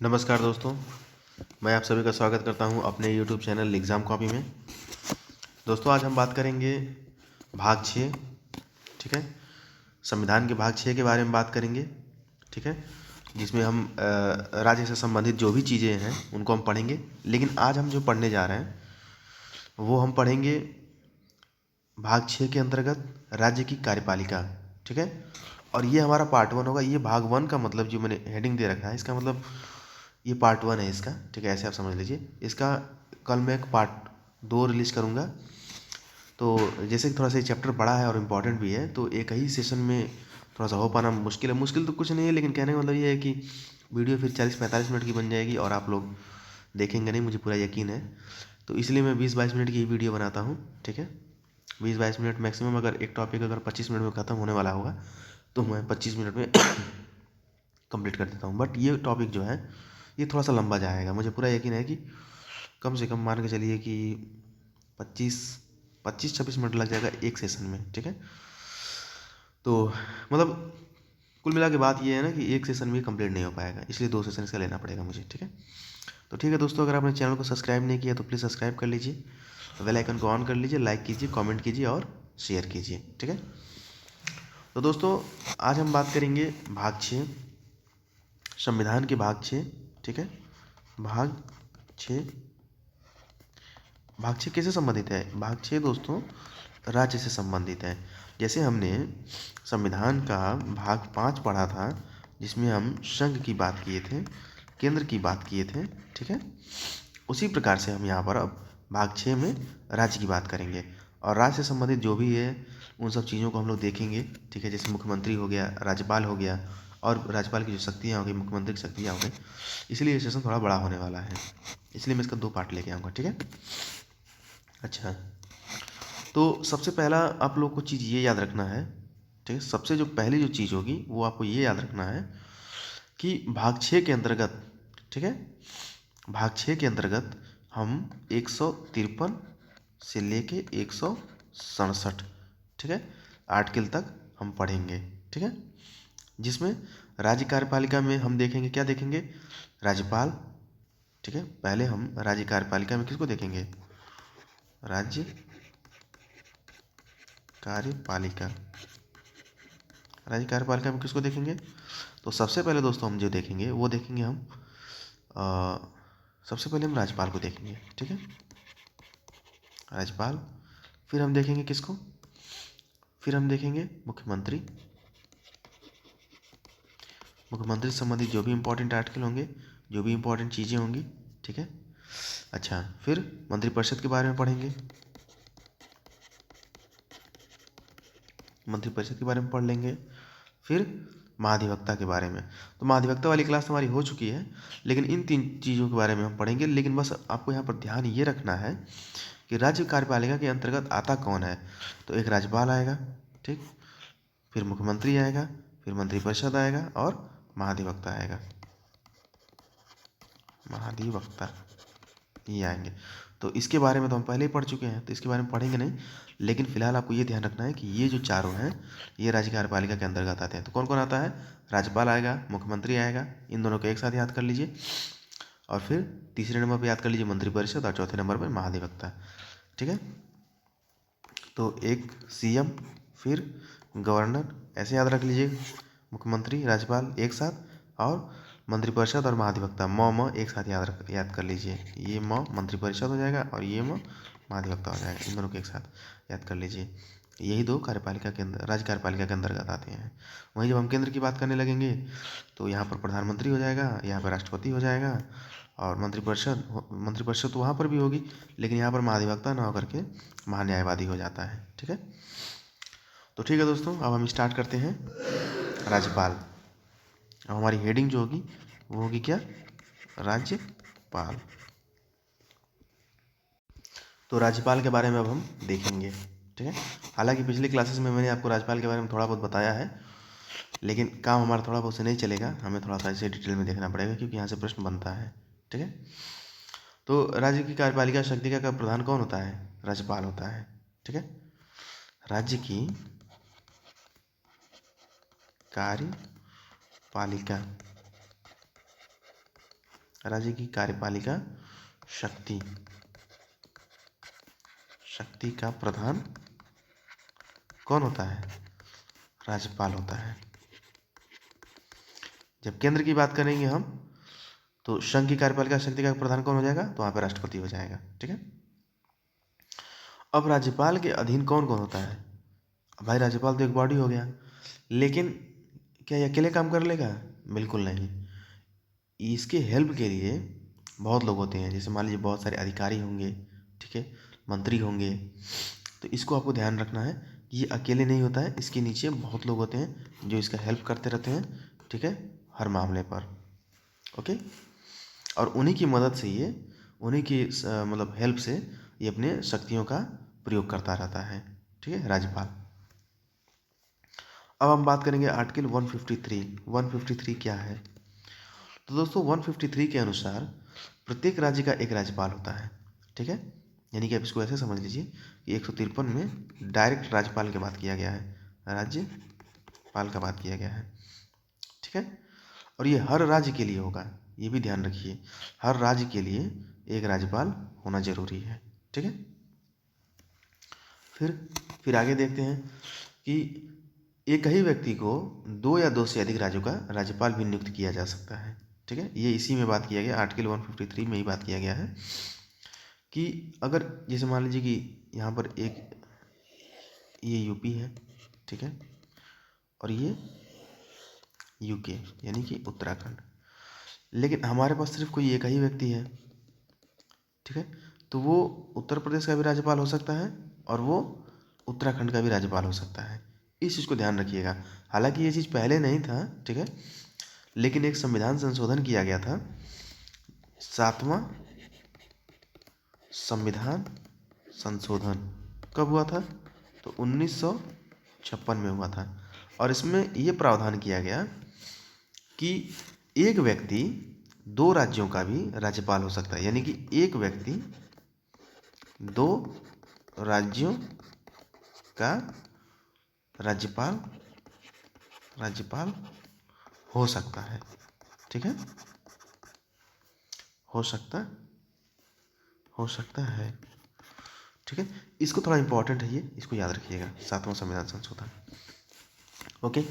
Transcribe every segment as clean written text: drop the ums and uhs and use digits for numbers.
नमस्कार दोस्तों, मैं आप सभी का स्वागत करता हूं अपने YouTube चैनल एग्ज़ाम कॉपी में। दोस्तों आज हम बात करेंगे भाग 6, ठीक है। संविधान के भाग 6 के बारे में बात करेंगे, ठीक है, जिसमें हम राज्य से संबंधित जो भी चीज़ें हैं उनको हम पढ़ेंगे। लेकिन आज हम जो पढ़ने जा रहे हैं वो हम पढ़ेंगे भाग 6 के अंतर्गत राज्य की कार्यपालिका, ठीक है। और ये हमारा पार्ट 1 होगा। ये भाग 1 का मतलब जो मैंने हेडिंग दे रखा है, इसका मतलब ये पार्ट 1 है इसका, ठीक है, ऐसे आप समझ लीजिए। इसका कल मैं एक पार्ट 2 रिलीज़ करूँगा। तो जैसे कि थोड़ा सा ये चैप्टर बड़ा है और इम्पॉर्टेंट भी है, तो एक ही सेशन में थोड़ा सा हो पाना मुश्किल है। मुश्किल तो कुछ नहीं है, लेकिन कहने का मतलब ये है कि वीडियो फिर 40-45 मिनट की बन जाएगी और आप लोग देखेंगे नहीं, मुझे पूरा यकीन है। तो इसलिए मैं 20-22 मिनट की ही वीडियो बनाता हूँ, ठीक है। 20-22 मिनट मैक्सिमम। अगर एक टॉपिक अगर 25 मिनट में ख़त्म होने वाला होगा तो मैं 25 मिनट में कंप्लीट कर देता हूँ। बट ये टॉपिक जो है ये थोड़ा सा लंबा जाएगा। मुझे पूरा यकीन है कि कम से कम मान के चलिए कि 25-26 मिनट लग जाएगा एक सेशन में, ठीक है। तो मतलब कुल मिला के बात ये है ना कि एक सेशन में कंप्लीट नहीं हो पाएगा, इसलिए 2 सेशन इसका लेना पड़ेगा मुझे, ठीक है। तो ठीक है दोस्तों, अगर आपने चैनल को सब्सक्राइब नहीं किया तो प्लीज़ सब्सक्राइब कर लीजिए, बेल आइकन को ऑन कर लीजिए, लाइक कीजिए, कमेंट कीजिए और शेयर कीजिए, ठीक है। तो दोस्तों आज हम बात करेंगे भाग 6, संविधान के भाग 6, ठीक है। भाग 6, भाग 6 किससे संबंधित है? भाग 6 दोस्तों राज्य से संबंधित है। जैसे हमने संविधान का भाग 5 पढ़ा था, जिसमें हम संघ की बात किए थे, केंद्र की बात किए थे, ठीक है। उसी प्रकार से हम यहाँ पर अब भाग 6 में राज्य की बात करेंगे और राज्य से संबंधित जो भी है उन सब चीज़ों को हम लोग देखेंगे, ठीक है। जैसे मुख्यमंत्री हो गया, राज्यपाल हो गया और राज्यपाल की जो शक्तियाँ हो गई, मुख्यमंत्री की शक्तियाँ हो गई। इसलिए ये सेशन थोड़ा बड़ा होने वाला है, इसलिए मैं इसका 2 पार्ट लेके आऊँगा, ठीक है। अच्छा, तो सबसे पहला आप लोग को चीज़ ये याद रखना है, ठीक है। सबसे जो पहली जो चीज़ होगी वो आपको ये याद रखना है कि भाग 6 के अंतर्गत, ठीक है, भाग 6 के अंतर्गत हम 153 से लेके 167, ठीक है, आर्टिकल तक हम पढ़ेंगे, ठीक है। जिसमें राज्य कार्यपालिका में हम देखेंगे, क्या देखेंगे? राज्यपाल, ठीक है। पहले हम राज्य कार्यपालिका में किसको देखेंगे? राज्य कार्यपालिका, राज्य कार्यपालिका में किसको देखेंगे? तो सबसे पहले दोस्तों हम जो देखेंगे वो देखेंगे हम सबसे पहले हम राज्यपाल को देखेंगे, ठीक है, राज्यपाल। फिर हम देखेंगे किसको? फिर हम देखेंगे मुख्यमंत्री। मुख्यमंत्री से संबंधित जो भी इंपॉर्टेंट आर्टिकल होंगे, जो भी इंपॉर्टेंट चीज़ें होंगी, ठीक है। अच्छा, फिर मंत्रिपरिषद के बारे में पढ़ेंगे, मंत्रिपरिषद के बारे में पढ़ लेंगे। फिर महाधिवक्ता के बारे में। तो महाधिवक्ता वाली क्लास हमारी हो चुकी है, लेकिन इन 3 चीज़ों के बारे में हम पढ़ेंगे। लेकिन बस आपको यहाँ पर ध्यान ये रखना है कि राज्य कार्यपालिका के अंतर्गत आता कौन है। तो एक राज्यपाल आएगा, ठीक, फिर मुख्यमंत्री आएगा, फिर मंत्रिपरिषद आएगा और महाधिवक्ता आएगा, महाधिवक्ता ये आएंगे। तो इसके बारे में तो हम पहले ही पढ़ चुके हैं, तो इसके बारे में पढ़ेंगे नहीं। लेकिन फिलहाल आपको ये ध्यान रखना है कि ये जो चारों हैं ये राज्य कार्यपालिका के अंतर्गत आते हैं। तो कौन कौन आता है? राज्यपाल आएगा, मुख्यमंत्री आएगा, इन दोनों को एक साथ याद कर लीजिए। और फिर तीसरे नंबर पर याद कर लीजिए मंत्रिपरिषद और चौथे नंबर पर महाधिवक्ता, ठीक है। तो एक सीएम, फिर गवर्नर, ऐसे याद रख लीजिए। मुख्यमंत्री, राज्यपाल एक साथ और मंत्रिपरिषद और महाधिवक्ता म एक साथ याद कर लीजिए। ये मंत्रिपरिषद हो जाएगा और ये महाधिवक्ता हो जाएगा। इन दोनों को एक साथ याद कर लीजिए। यही 2 कार्यपालिका के अंदर, राज्य कार्यपालिका के अंतर्गत आते हैं। वहीं जब हम केंद्र की बात करने लगेंगे तो यहाँ पर प्रधानमंत्री हो जाएगा, यहाँ पर राष्ट्रपति हो जाएगा और मंत्रिपरिषद तो वहाँ पर भी होगी, लेकिन यहाँ पर महाधिवक्ता ना होकर के महान्यायवादी हो जाता है, ठीक है। तो ठीक है दोस्तों, अब हम स्टार्ट करते हैं। राज्यपाल, अब हमारी हेडिंग जो होगी वो होगी क्या? राज्यपाल। तो राज्यपाल के बारे में अब हम देखेंगे, ठीक है। हालांकि पिछली क्लासेस में मैंने आपको राज्यपाल के बारे में थोड़ा बहुत बताया है, लेकिन काम हमारा थोड़ा बहुत से नहीं चलेगा, हमें थोड़ा सा इसे डिटेल में देखना पड़ेगा क्योंकि यहाँ से प्रश्न बनता है, ठीक है। तो राज्य की कार्यपालिका शक्ति का प्रधान कौन होता है? राज्यपाल होता है, ठीक है। राज्य की कार्यपालिका राज्य की कार्यपालिका शक्ति का प्रधान कौन होता है? राज्यपाल होता है। जब केंद्र की बात करेंगे हम तो संघ की कार्यपालिका शक्ति का प्रधान कौन हो जाएगा? तो वहाँ पे राष्ट्रपति हो जाएगा। ठीक है। अब राज्यपाल के अधीन कौन कौन होता है? भाई राज्यपाल तो एक बॉडी हो गया, लेकिन क्या ये अकेले काम कर लेगा? बिल्कुल नहीं। इसके हेल्प के लिए बहुत लोग होते हैं, जैसे मान लीजिए बहुत सारे अधिकारी होंगे, ठीक है, मंत्री होंगे। तो इसको आपको ध्यान रखना है, ये अकेले नहीं होता है, इसके नीचे बहुत लोग होते हैं जो इसका हेल्प करते रहते हैं, ठीक है, हर मामले पर। ओके। और उन्हीं की मदद से ये, उन्हीं की मतलब हेल्प से ये अपने शक्तियों का प्रयोग करता रहता है। ठीक है, राज्यपाल। अब हम बात करेंगे आर्टिकल 153। 153 क्या है? तो दोस्तों 153 के अनुसार प्रत्येक राज्य का एक राज्यपाल होता है। ठीक है, यानी कि आप इसको ऐसे समझ लीजिए कि 153 में डायरेक्ट राज्यपाल की बात किया गया है, राज्यपाल का बात किया गया है। ठीक है, और ये हर राज्य के लिए होगा, ये भी ध्यान रखिए, हर राज्य के लिए एक राज्यपाल होना जरूरी है। ठीक है। फिर आगे देखते हैं कि एक ही व्यक्ति को 2 या 2 से अधिक राज्यों का राज्यपाल भी नियुक्त किया जा सकता है। ठीक है, ये इसी में बात किया गया, आर्टिकल 153 में ही बात किया गया है कि अगर जैसे मान लीजिए कि यहाँ पर एक ये यूपी है, ठीक है, और ये यूके यानी कि उत्तराखंड, लेकिन हमारे पास सिर्फ कोई एक ही व्यक्ति है। ठीक है, तो वो उत्तर प्रदेश का भी राज्यपाल हो सकता है और वो उत्तराखंड का भी राज्यपाल हो सकता है। इस चीज़ को ध्यान रखिएगा। हालांकि ये चीज़ पहले नहीं था, ठीक है, लेकिन एक संविधान संशोधन किया गया था, 7वां संविधान संशोधन कब हुआ था? तो 1956 में हुआ था। और इसमें ये प्रावधान किया गया कि एक व्यक्ति 2 राज्यों का भी राज्यपाल हो सकता है, यानी कि एक व्यक्ति 2 राज्यों का राज्यपाल हो सकता है। ठीक है, हो सकता है। ठीक है, इसको थोड़ा इंपॉर्टेंट है, ये इसको याद रखिएगा, 7वां संविधान संशोधन। ओके।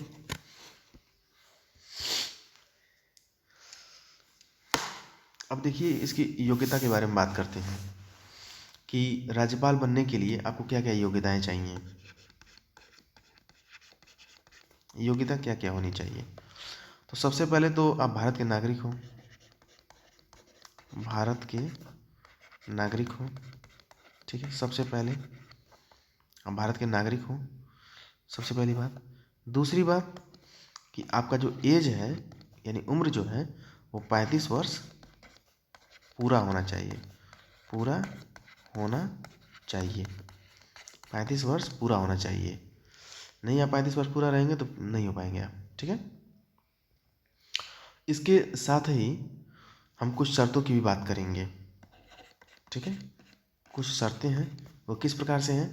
अब देखिए इसकी योग्यता के बारे में बात करते हैं कि राज्यपाल बनने के लिए आपको क्या क्या योग्यताएं चाहिए, योग्यता क्या क्या होनी चाहिए। तो सबसे पहले तो आप भारत के नागरिक हो, भारत के नागरिक हो। ठीक है, सबसे पहले आप भारत के नागरिक हो, सबसे पहली बात। दूसरी बात कि आपका जो एज है यानी उम्र जो है वो 35 वर्ष पूरा होना चाहिए, पूरा होना चाहिए, 35 वर्ष पूरा होना चाहिए। नहीं, आप 35 वर्ष पूरा रहेंगे तो नहीं हो पाएंगे आप। ठीक है, इसके साथ ही हम कुछ शर्तों की भी बात करेंगे। ठीक है, कुछ शर्तें हैं, वो किस प्रकार से हैं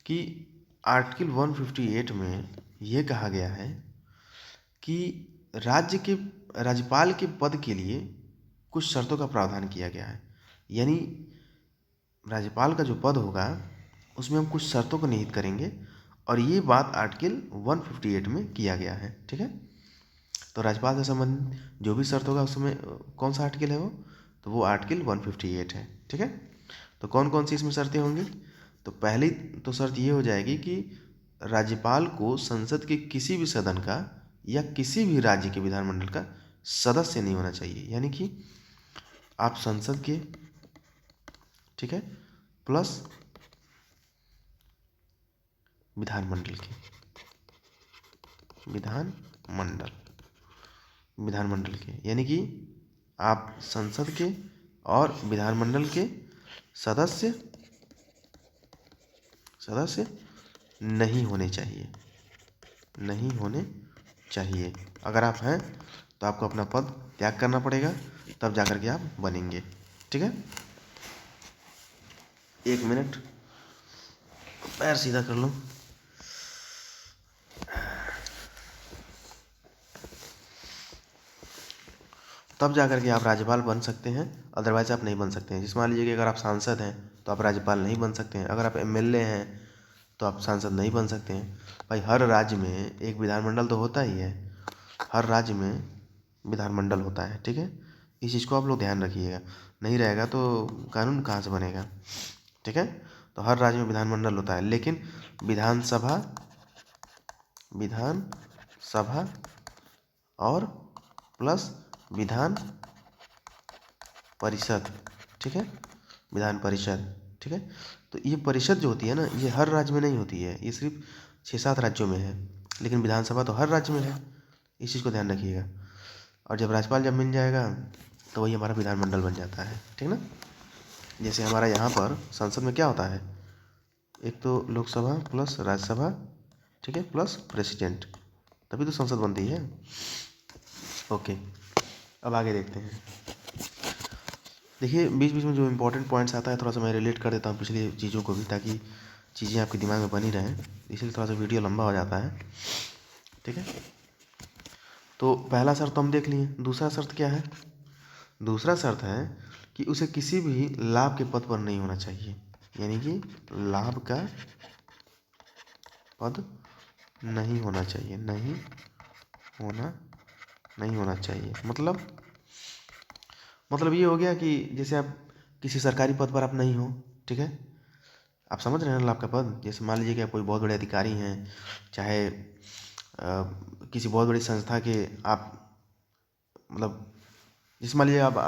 कि आर्टिकल 158 में ये कहा गया है कि राज्यपाल के पद के लिए कुछ शर्तों का प्रावधान किया गया है, यानी राज्यपाल का जो पद होगा उसमें हम कुछ शर्तों को निहित करेंगे, और ये बात आर्टिकल 158 में किया गया है। ठीक है, तो राज्यपाल से संबंधित जो भी शर्त होगा उसमें कौन सा आर्टिकल है वो? तो वो आर्टिकल 158 है। ठीक है, तो कौन कौन सी इसमें शर्तें होंगी? तो पहली तो शर्त ये हो जाएगी कि राज्यपाल को संसद के किसी भी सदन का या किसी भी राज्य के विधानमंडल का सदस्य नहीं होना चाहिए, यानी कि आप संसद के, ठीक है, प्लस विधानमंडल के, विधानमंडल के, यानी कि आप संसद के और विधानमंडल के सदस्य नहीं होने चाहिए। अगर आप हैं तो आपको अपना पद त्याग करना पड़ेगा, तब जाकर के आप बनेंगे। ठीक है, 1 मिनट, पैर सीधा कर लो। तब जा कर के आप राज्यपाल बन सकते हैं, अदरवाइज़ आप नहीं बन सकते हैं। जिस मान लीजिए कि अगर आप सांसद हैं तो आप राज्यपाल नहीं बन सकते हैं, अगर आप एमएलए हैं तो आप सांसद नहीं बन सकते हैं। भाई हर राज्य में एक विधानमंडल तो होता ही है, हर राज्य में विधानमंडल होता है, ठीक है। इस चीज़ को आप लोग ध्यान रखिएगा, नहीं रहेगा तो कानून कहाँ से बनेगा, ठीक है। तो हर राज्य में विधानमंडल होता है, लेकिन विधानसभा और प्लस विधान परिषद, ठीक है, विधान परिषद, ठीक है। तो ये परिषद जो होती है ना, ये हर राज्य में नहीं होती है, ये सिर्फ 6-7 राज्यों में है, लेकिन विधानसभा तो हर राज्य में है। इस चीज़ को ध्यान रखिएगा। और जब राज्यपाल जब मिल जाएगा तो वही हमारा विधानमंडल बन जाता है, ठीक ना। जैसे हमारा यहाँ पर संसद में क्या होता है, एक तो लोकसभा प्लस राज्यसभा, ठीक है, प्लस प्रेसिडेंट, तभी तो संसद बनती है। ओके, अब आगे देखते हैं। देखिए बीच बीच में जो इम्पोर्टेंट पॉइंट्स आता है थोड़ा सा मैं रिलेट कर देता हूँ पिछली चीज़ों को भी, ताकि चीज़ें आपके दिमाग में बनी रहें, इसलिए थोड़ा सा वीडियो लंबा हो जाता है, ठीक है। तो पहला शर्त तो हम देख लिए, दूसरा शर्त क्या है, दूसरा शर्त है कि उसे किसी भी लाभ के पद पर नहीं होना चाहिए, यानी कि लाभ का पद नहीं होना चाहिए, नहीं होना चाहिए। मतलब ये हो गया कि जैसे आप किसी सरकारी पद पर आप नहीं हो, ठीक है, आप समझ रहे हैं ना लाभ का पद। जैसे मान लीजिए कि आप कोई बहुत बड़े अधिकारी हैं, चाहे किसी बहुत बड़ी संस्था के आप, मतलब जैसे मान लीजिए आप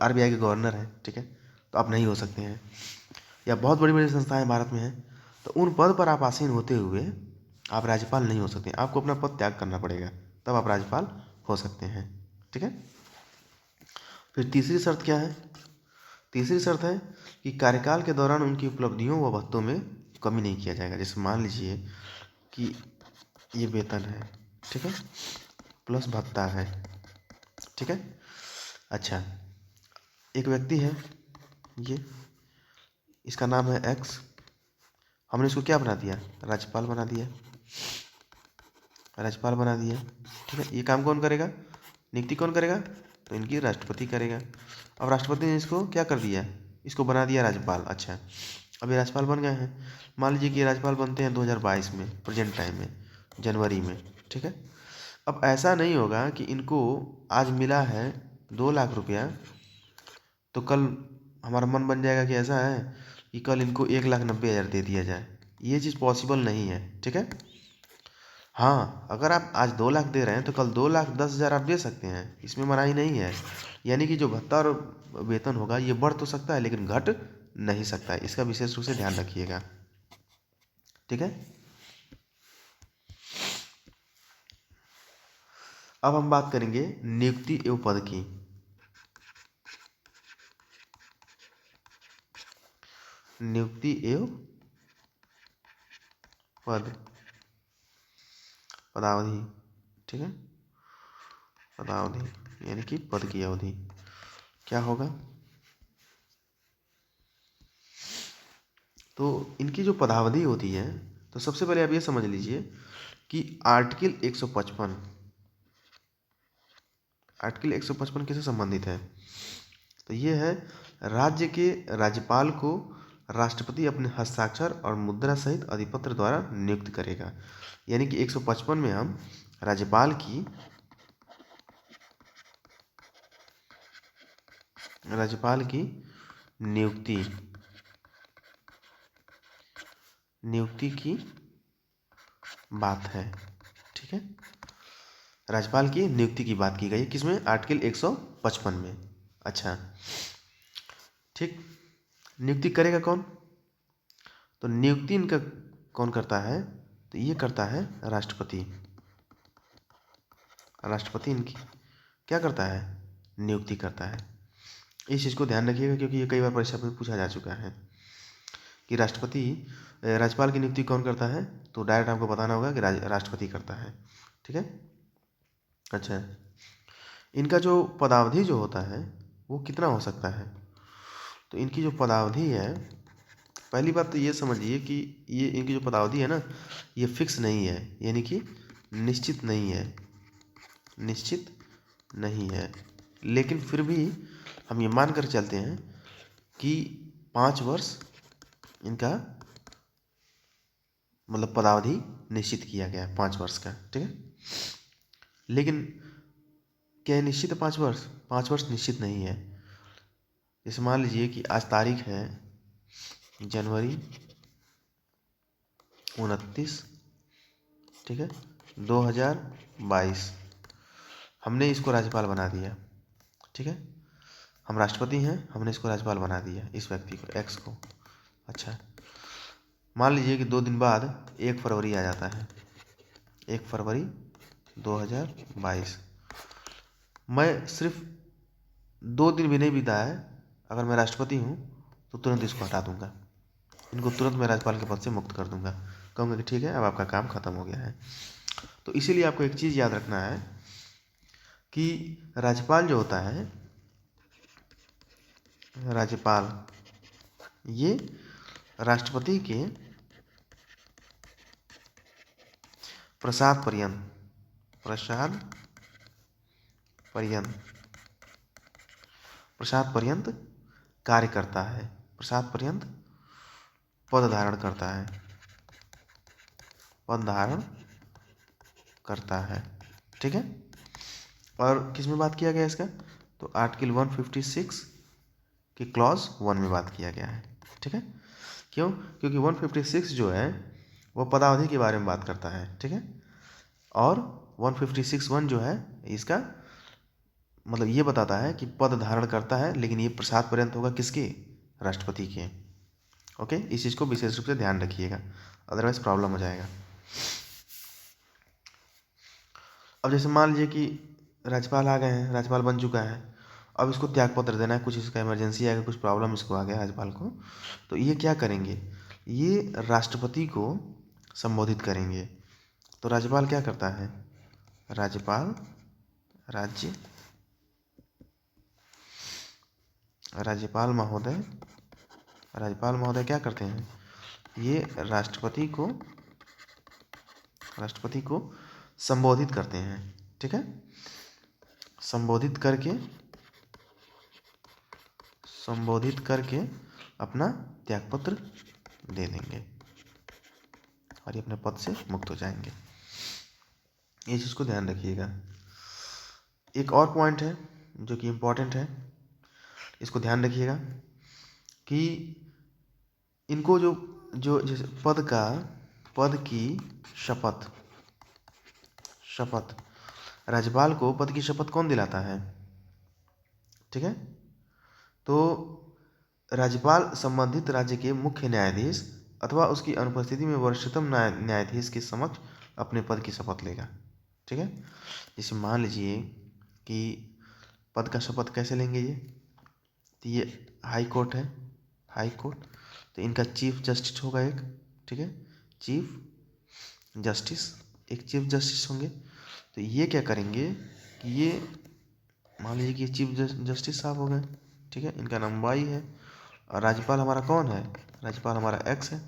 आरबीआई के गवर्नर हैं, ठीक है, तो आप नहीं हो सकते हैं, या बहुत बड़ी बड़ी संस्थाएं भारत में हैं, तो उन पद पर आप आसीन होते हुए आप राज्यपाल नहीं हो सकते, आपको अपना पद त्याग करना पड़ेगा, तब आप राज्यपाल हो सकते हैं, ठीक है। फिर तीसरी शर्त क्या है, तीसरी शर्त है कि कार्यकाल के दौरान उनकी उपलब्धियों व भत्तों में कमी नहीं किया जाएगा। जैसे मान लीजिए कि ये वेतन है, ठीक है, प्लस भत्ता है, ठीक है। अच्छा, एक व्यक्ति है, ये इसका नाम है एक्स, हमने इसको क्या बना दिया, राज्यपाल बना दिया, राज्यपाल बना दिया, ठीक है। ये काम कौन करेगा, नियुक्ति कौन करेगा, तो इनकी राष्ट्रपति करेगा। अब राष्ट्रपति ने इसको क्या कर दिया, इसको बना दिया राज्यपाल। अच्छा, अब ये राज्यपाल बन गए हैं, मान लीजिए कि ये राज्यपाल बनते हैं 2022 में, प्रेजेंट टाइम में, जनवरी में, ठीक है। अब ऐसा नहीं होगा कि इनको आज मिला है 2 लाख रुपया, तो कल हमारा मन बन जाएगा कि ऐसा है कि कल इनको 1,90,000 दे दिया जाए, ये चीज़ पॉसिबल नहीं है, ठीक है। हाँ, अगर आप आज 2 लाख दे रहे हैं तो कल 2,10,000 आप दे सकते हैं, इसमें मनाही नहीं है। यानी कि जो भत्ता और वेतन होगा ये बढ़ तो सकता है लेकिन घट नहीं सकता है, इसका विशेष रूप से ध्यान रखिएगा, ठीक है। अब हम बात करेंगे नियुक्ति एवं पद की। नियुक्ति एवं पद, पदावधि, ठीक है, पदावधि यानी कि पद की अवधि क्या होगा। तो इनकी जो पदावधि होती है, तो सबसे पहले आप ये समझ लीजिए कि आर्टिकल 155, आर्टिकल 155 किससे संबंधित है, तो ये है राज्य के राज्यपाल को राष्ट्रपति अपने हस्ताक्षर और मुद्रा सहित अधिपत्र द्वारा नियुक्त करेगा। यानी कि 155 में हम राज्यपाल की नियुक्ति की बात है, ठीक है। राज्यपाल की नियुक्ति की बात की गई है, किसमें, आर्टिकल 155 में। अच्छा, ठीक, नियुक्ति करेगा कौन, तो नियुक्ति इनका कौन करता है, तो ये करता है राष्ट्रपति। राष्ट्रपति इनकी क्या करता है, नियुक्ति करता है। इस चीज़ को ध्यान रखिएगा क्योंकि ये कई बार परीक्षा में पूछा जा चुका है कि राज्यपाल की नियुक्ति कौन करता है, तो डायरेक्ट आपको बताना होगा कि राष्ट्रपति करता है, ठीक है। अच्छा, इनका जो पदावधि जो होता है वो कितना हो सकता है, तो इनकी जो पदावधि है, पहली बात तो ये समझिए कि ये इनकी जो पदावधि है ना, ये फिक्स नहीं है, यानी कि निश्चित नहीं है, निश्चित नहीं है, लेकिन फिर भी हम ये मान कर चलते हैं कि 5 वर्ष इनका मतलब पदावधि निश्चित किया गया है 5 वर्ष का, ठीक है। लेकिन क्या है निश्चित है 5 वर्ष? 5 वर्ष निश्चित नहीं है। जैसे मान लीजिए कि आज तारीख है जनवरी 29, ठीक है, 2022। हमने इसको राज्यपाल बना दिया, ठीक है। हम राष्ट्रपति हैं, हमने इसको राज्यपाल बना दिया, इस व्यक्ति को, एक्स को। अच्छा, मान लीजिए कि 2 दिन बाद 1 फरवरी आ जाता है, 1 फरवरी 2022। मैं सिर्फ 2 दिन भी नहीं बीता है, अगर मैं राष्ट्रपति हूँ तो तुरंत इसको हटा दूंगा, इनको तुरंत मैं राज्यपाल के पद से मुक्त कर दूंगा, कहूँगा कि ठीक है अब आपका काम खत्म हो गया है। तो इसीलिए आपको एक चीज़ याद रखना है कि राज्यपाल जो होता है, राज्यपाल ये राष्ट्रपति के प्रसाद पर्यंत कार्य करता है, प्रसाद पर्यंत पद धारण करता है, ठीक है। और किस में बात किया गया इसका? तो आर्टिकल 156 की क्लॉज 1 में बात किया गया है, ठीक है। क्यों? क्योंकि 156 जो है वो पदावधि के बारे में बात करता है, ठीक है। और 156(1) जो है इसका मतलब ये बताता है कि पद धारण करता है, लेकिन ये प्रसाद पर्यंत होगा किसके? राष्ट्रपति के। ओके, इस चीज़ को विशेष रूप से ध्यान रखिएगा, अदरवाइज प्रॉब्लम हो जाएगा। अब जैसे मान लीजिए कि राज्यपाल आ गए हैं, राज्यपाल बन चुका है, अब इसको त्यागपत्र देना है, कुछ इसका इमरजेंसी आ गया, कुछ प्रॉब्लम इसको आ गया राज्यपाल को, तो ये क्या करेंगे? ये राष्ट्रपति को संबोधित करेंगे। तो राज्यपाल क्या करता है? राज्यपाल महोदय क्या करते हैं? ये राष्ट्रपति को संबोधित करते हैं, ठीक है। संबोधित करके अपना त्यागपत्र दे देंगे और ये अपने पद से मुक्त हो जाएंगे। ये चीज़ को ध्यान रखिएगा। एक और पॉइंट है जो कि इम्पोर्टेंट है, इसको ध्यान रखिएगा कि इनको जो जैसे पद की शपथ राज्यपाल को पद की शपथ कौन दिलाता है? ठीक है, तो राज्यपाल संबंधित राज्य के मुख्य न्यायाधीश अथवा उसकी अनुपस्थिति में वरिष्ठतम न्यायाधीश के समक्ष अपने पद की शपथ लेगा, ठीक है। जैसे मान लीजिए कि पद का शपथ कैसे लेंगे ये, तो ये हाई कोर्ट है, तो इनका चीफ जस्टिस होगा एक, ठीक है, चीफ जस्टिस होंगे। तो ये क्या करेंगे कि ये मान लीजिए कि चीफ जस्टिस साहब हो गए, ठीक है, इनका नाम वाई है और राज्यपाल हमारा कौन है? राज्यपाल हमारा एक्स है।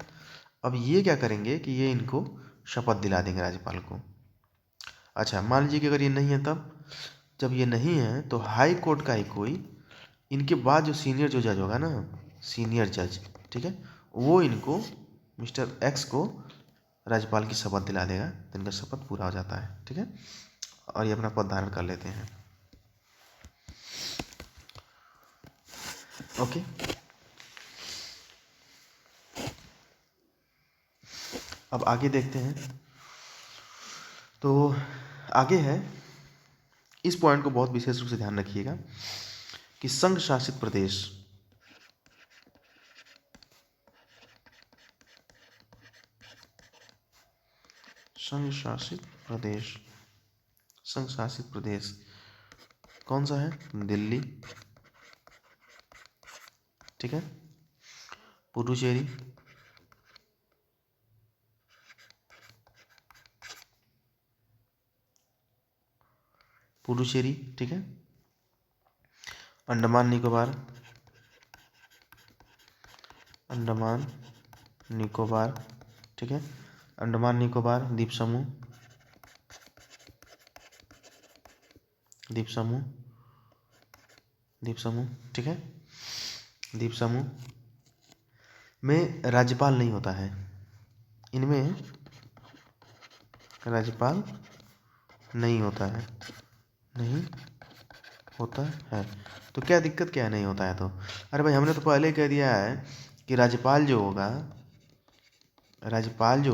अब ये क्या करेंगे कि ये इनको शपथ दिला देंगे राज्यपाल को। अच्छा, मान लीजिए कि अगर ये नहीं है, तब जब ये नहीं है तो हाई कोर्ट का ही कोई इनके बाद जो सीनियर जो जज होगा ना, सीनियर जज, ठीक है, वो इनको मिस्टर एक्स को राज्यपाल की शपथ दिला देगा, तो इनका शपथ पूरा हो जाता है, ठीक है, और ये अपना पद धारण कर लेते हैं। ओके, अब आगे देखते हैं। तो आगे है, इस पॉइंट को बहुत विशेष रूप से ध्यान रखिएगा कि संघ शासित प्रदेश कौन सा है? दिल्ली, ठीक है, पुडुचेरी, ठीक है, अंडमान निकोबार, ठीक है, अंडमान निकोबार द्वीप समूह, द्वीप समूह, ठीक है। द्वीप समूह में राज्यपाल नहीं होता है, इनमें राज्यपाल नहीं होता है, नहीं होता है। तो क्या दिक्कत क्या है नहीं होता है तो? अरे भाई हमने तो पहले कह दिया है कि राज्यपाल जो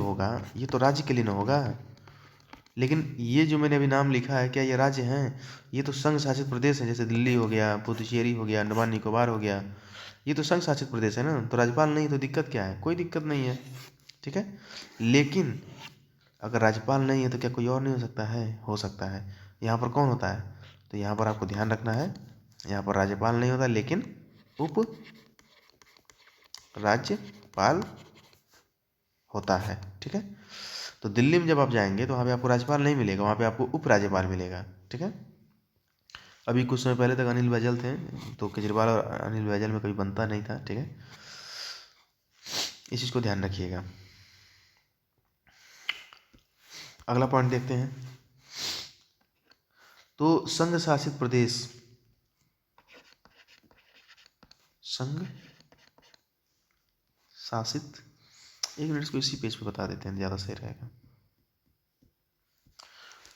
होगा ये तो राज्य के लिए ना होगा। लेकिन ये जो मैंने अभी नाम लिखा है, क्या ये राज्य हैं? ये तो संघ शासित प्रदेश है, जैसे दिल्ली हो गया, पुदुचेरी हो गया, अंडमान निकोबार हो गया, ये तो संघ शासित प्रदेश है ना। तो राज्यपाल नहीं तो दिक्कत क्या है? कोई दिक्कत नहीं है, ठीक है। लेकिन अगर राज्यपाल नहीं है तो क्या कोई और नहीं हो सकता है? हो सकता है। यहाँ पर कौन होता है? तो यहाँ पर आपको ध्यान रखना है, यहाँ पर राज्यपाल नहीं होता लेकिन उप राज्यपाल होता है, ठीक है। तो दिल्ली में जब आप जाएंगे तो वहाँ पे आपको राज्यपाल नहीं मिलेगा, वहाँ पे आपको उप राज्यपाल मिलेगा, ठीक है। अभी कुछ समय पहले तक अनिल बैजल थे, तो केजरीवाल और अनिल बैजल में कभी बनता नहीं था, ठीक है। इस चीज़ को ध्यान रखिएगा। अगला पॉइंट देखते हैं। तो संघ शासित प्रदेश, संघ शासित, एक मिनट को इसी पेज पे बता देते हैं, ज़्यादा सही रहेगा,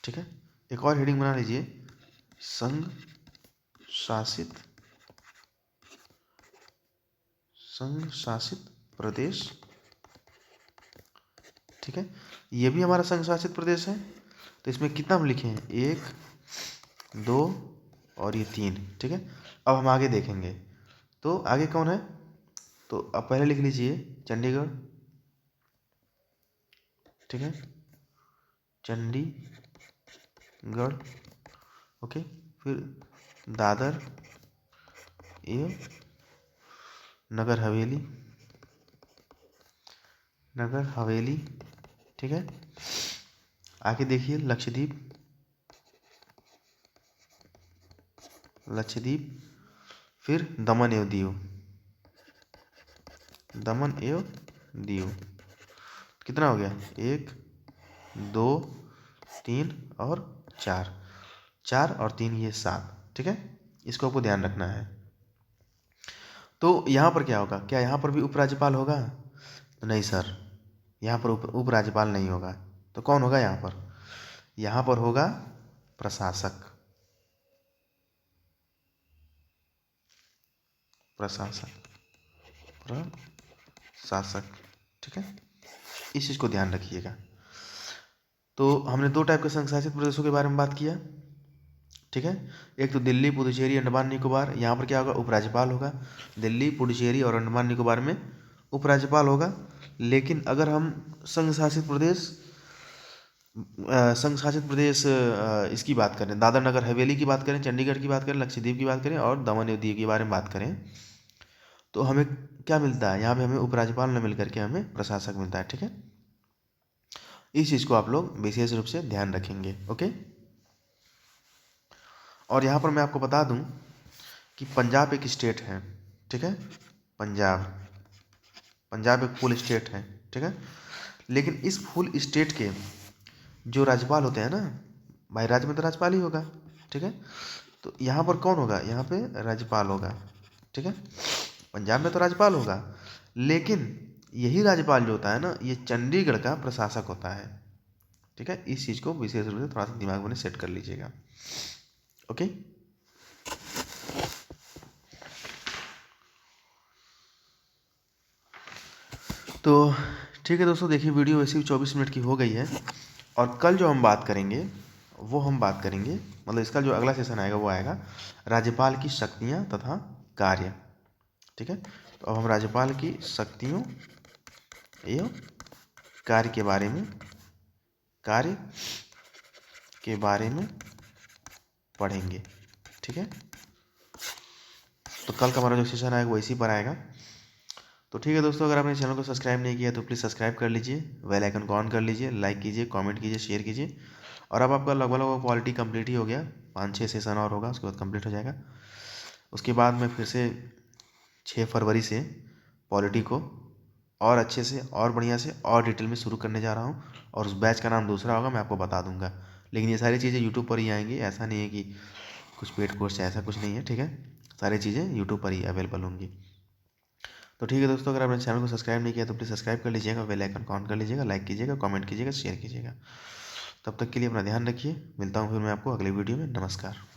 ठीक है। एक और हेडिंग बना लीजिए, संघ शासित, संघ शासित प्रदेश, ठीक है। ये भी हमारा संघ शासित प्रदेश है। तो इसमें कितना हम लिखे हैं? 1, 2 और ये 3, ठीक है। अब हम आगे देखेंगे, तो आगे कौन है? तो अब पहले लिख लीजिए चंडीगढ़, ठीक है, चंडीगढ़, ओके। फिर दादर एवं नगर हवेली, नगर हवेली, ठीक है। आगे देखिए लक्षद्वीप, लक्षद्वीप, फिर दमन एवं दीव, दमन एवं दीव। कितना हो गया? 1, 2, 3 और 4, 4 और 3 ये 7, ठीक है। इसको आपको ध्यान रखना है। तो यहाँ पर क्या होगा? क्या यहाँ पर भी उपराज्यपाल होगा? तो नहीं सर, यहाँ पर उपराज्यपाल नहीं होगा। तो कौन होगा यहाँ पर? यहाँ पर होगा प्रशासक, प्रशासक, प्रशासक, ठीक है। इस चीज़ को ध्यान रखिएगा। तो हमने 2 टाइप के संघ शासित प्रदेशों के बारे में बात किया, ठीक है। एक तो दिल्ली, पुडुचेरी, अंडमान निकोबार, यहाँ पर क्या होगा? उपराज्यपाल होगा। दिल्ली, पुडुचेरी और अंडमान निकोबार में उपराज्यपाल होगा। लेकिन अगर हम संघ शासित प्रदेश इसकी बात करें, दादर नगर हवेली की बात करें, चंडीगढ़ की बात करें, लक्षद्वीप की बात करें और दमन एवं दीव के बारे में बात करें, तो हमें क्या मिलता है? यहाँ पे हमें उपराज्यपाल न मिल करके हमें प्रशासक मिलता है, ठीक है। इस चीज़ को आप लोग विशेष रूप से ध्यान रखेंगे, ओके। और यहाँ पर मैं आपको बता दूँ कि पंजाब एक स्टेट है, ठीक है। पंजाब, पंजाब एक फुल स्टेट है, ठीक है। लेकिन इस फुल स्टेट के जो राज्यपाल होते हैं ना भाई, राज्य में तो राज्यपाल ही होगा, ठीक है। तो यहाँ पर कौन होगा? यहाँ पे राज्यपाल होगा, ठीक है। पंजाब में तो राज्यपाल होगा, लेकिन यही राज्यपाल जो होता है ना, ये चंडीगढ़ का प्रशासक होता है, ठीक है। इस चीज़ को विशेष रूप से थोड़ा सा दिमाग में सेट कर लीजिएगा, ओके। तो ठीक है दोस्तों, देखिए वीडियो वैसे भी 24 मिनट की हो गई है। और कल जो हम बात करेंगे वो हम बात करेंगे, मतलब इसका जो अगला सेशन आएगा वो आएगा राज्यपाल की शक्तियाँ तथा कार्य, ठीक है। तो अब हम राज्यपाल की शक्तियों एवं कार्य के बारे में, कार्य के बारे में पढ़ेंगे, ठीक है। तो कल का हमारा जो सेशन आएगा वो इसी पर आएगा। तो ठीक है दोस्तों, अगर आपने चैनल को सब्सक्राइब नहीं किया तो प्लीज़ सब्सक्राइब कर लीजिए, बेल आइकन को ऑन कर लीजिए, लाइक कीजिए, कमेंट कीजिए, शेयर कीजिए। और अब आपका लगभग पॉलिटी कंप्लीट ही हो गया, 5-6 सेशन और होगा, उसके बाद कंप्लीट हो जाएगा। उसके बाद मैं फिर से 6 फरवरी से पॉलिटी को और अच्छे से और बढ़िया से और डिटेल में शुरू करने जा रहा हूँ। और उस बैच का नाम दूसरा होगा, मैं आपको बता दूंगा। लेकिन ये सारी चीज़ें यूट्यूब पर ही आएंगी, ऐसा नहीं है कि कुछ पेड कोर्स है, ऐसा कुछ नहीं है, ठीक है। सारी चीज़ें यूट्यूब पर ही अवेलेबल होंगी। तो ठीक है दोस्तों, अगर आपने चैनल को सब्सक्राइब नहीं किया तो प्लीज़ सब्सक्राइब कर लीजिएगा, बेल आइकन ऑन कर लीजिएगा, लाइक कीजिएगा, कमेंट कीजिएगा, शेयर कीजिएगा। तब तक के लिए अपना ध्यान रखिए। मिलता हूँ फिर मैं आपको अगले वीडियो में। नमस्कार।